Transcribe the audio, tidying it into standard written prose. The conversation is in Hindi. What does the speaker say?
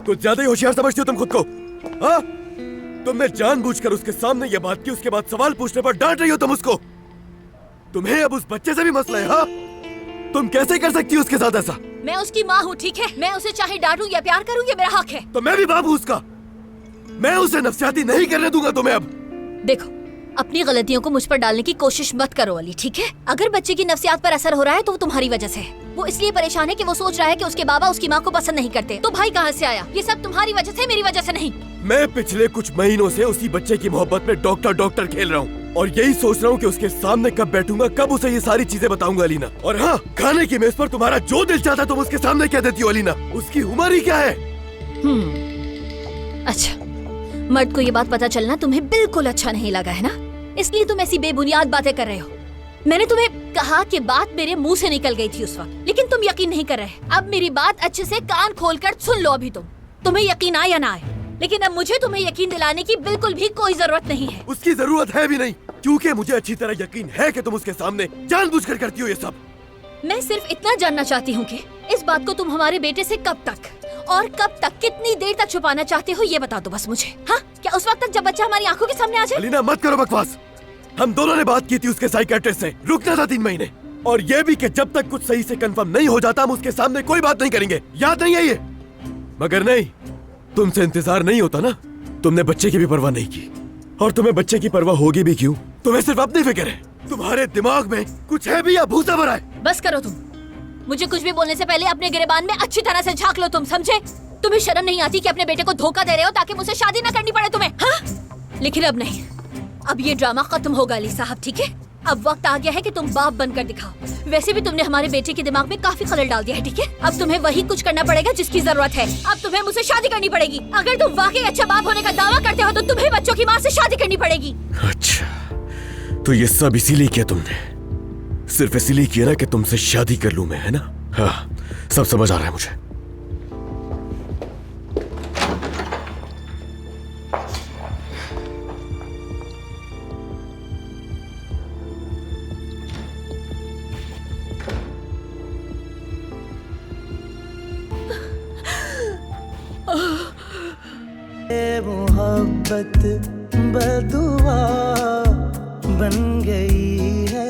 कुछ ज्यादा ही होशियार समझती हो तुम खुद को। हाँ, तुमने जानबूझकर उसके सामने ये बात की, उसके बाद सवाल पूछने पर डांट रही हो तुम उसको। तुम्हें अब उस बच्चे से भी मसला है। हाँ, तुम कैसे कर सकती हो उसके साथ ऐसा? मैं उसकी माँ हूँ, ठीक है? मैं उसे चाहे डांटूं या प्यार करूँ, ये मेरा हक है। तो मैं भी बाप हूँ उसका। मैं उसे नफसियाती नहीं करने दूंगा तुम्हें अब। देखो, अपनी गलतियों को मुझ पर डालने की कोशिश मत करो अली, ठीक है? अगर बच्चे की नफ्सियात पर असर हो रहा है तो वो तुम्हारी वजह से है। वो इसलिए परेशान है कि वो सोच रहा है कि उसके बाबा उसकी माँ को पसंद नहीं करते। तो भाई कहाँ से आया? ये सब तुम्हारी वजह से, मेरी वजह से नहीं। मैं पिछले कुछ महीनों से उसी बच्चे की मोहब्बत में डॉक्टर डॉक्टर खेल रहा हूँ और यही सोच रहा हूँ कि उसके सामने कब बैठूंगा, कब उसे ये सारी चीजें बताऊंगा अलीना। और हाँ, खाने की मेज पर तुम्हारा जो दिल चाहता तुम उसके सामने कह देती हो अलीना। उसकी उम्र ही क्या है? अच्छा, मर्द को ये बात पता चलना तुम्हें बिल्कुल अच्छा नहीं लगा है ना? इसलिए तुम ऐसी बेबुनियाद बातें कर रहे हो। मैंने तुम्हें कहा कि बात मेरे मुंह से निकल गई थी उस वक्त, लेकिन तुम यकीन नहीं कर रहे। अब मेरी बात अच्छे से कान खोलकर सुन लो। अभी तुम्हें यकीन आए या ना आए, लेकिन अब मुझे तुम्हें यकीन दिलाने की बिल्कुल भी कोई जरूरत नहीं है। उसकी जरूरत है भी नहीं, क्योंकि मुझे अच्छी तरह यकीन है कि तुम उसके सामने जानबूझकर करती हो ये सब। मैं सिर्फ इतना जानना चाहती हूँ कि इस बात को तुम हमारे बेटे से कब तक और कब तक, कितनी देर तक छुपाना चाहते हो, ये बता दो बस मुझे। हाँ, क्या उस वक्त तक जब बच्चा हमारी आंखों के सामने आ जाए? अलीना मत करो बकवास। हम दोनों ने बात की थी उसके साइकियाट्रिस्ट से, रुकना था 3 महीने, और ये भी कि जब तक कुछ सही से कंफर्म नहीं हो जाता हम उसके सामने कोई बात नहीं करेंगे। याद नहीं है ये? मगर नहीं, तुमसे इंतजार नहीं होता ना। तुमने बच्चे की भी परवाह नहीं की, और तुम्हें बच्चे की परवाह होगी भी क्यों? तुम्हें सिर्फ अपनी फिक्र है। तुम्हारे दिमाग में कुछ है भी या भूसा भरा है? बस करो तुम। मुझे कुछ भी बोलने से पहले अपने गिरेबान में अच्छी तरह से झांक लो तुम, समझे? तुम्हें शर्म नहीं आती कि अपने बेटे को धोखा दे रहे हो ताकि मुझसे शादी न करनी पड़े तुम्हें? हाँ? लेकिन अब नहीं, अब ये ड्रामा खत्म होगा अली साहब, ठीक है? अब वक्त आ गया है कि तुम बाप बनकर दिखाओ। वैसे भी तुमने हमारे बेटे के दिमाग में काफी खलल डाल दिया है, ठीक है? अब तुम्हें वही कुछ करना पड़ेगा जिसकी जरूरत है। अब तुम्हें मुझसे शादी करनी पड़ेगी। अगर तुम वाकई अच्छा बाप होने का दावा करते हो तो तुम्हें बच्चों की माँ से शादी करनी पड़ेगी। अच्छा, तो ये सब इसीलिए किया तुमने? सिर्फ इसीलिए किया ना कि तुमसे शादी कर लूं मैं, है ना? हाँ, सब समझ आ रहा है मुझे। मोहब्बत बदुआ बन गई है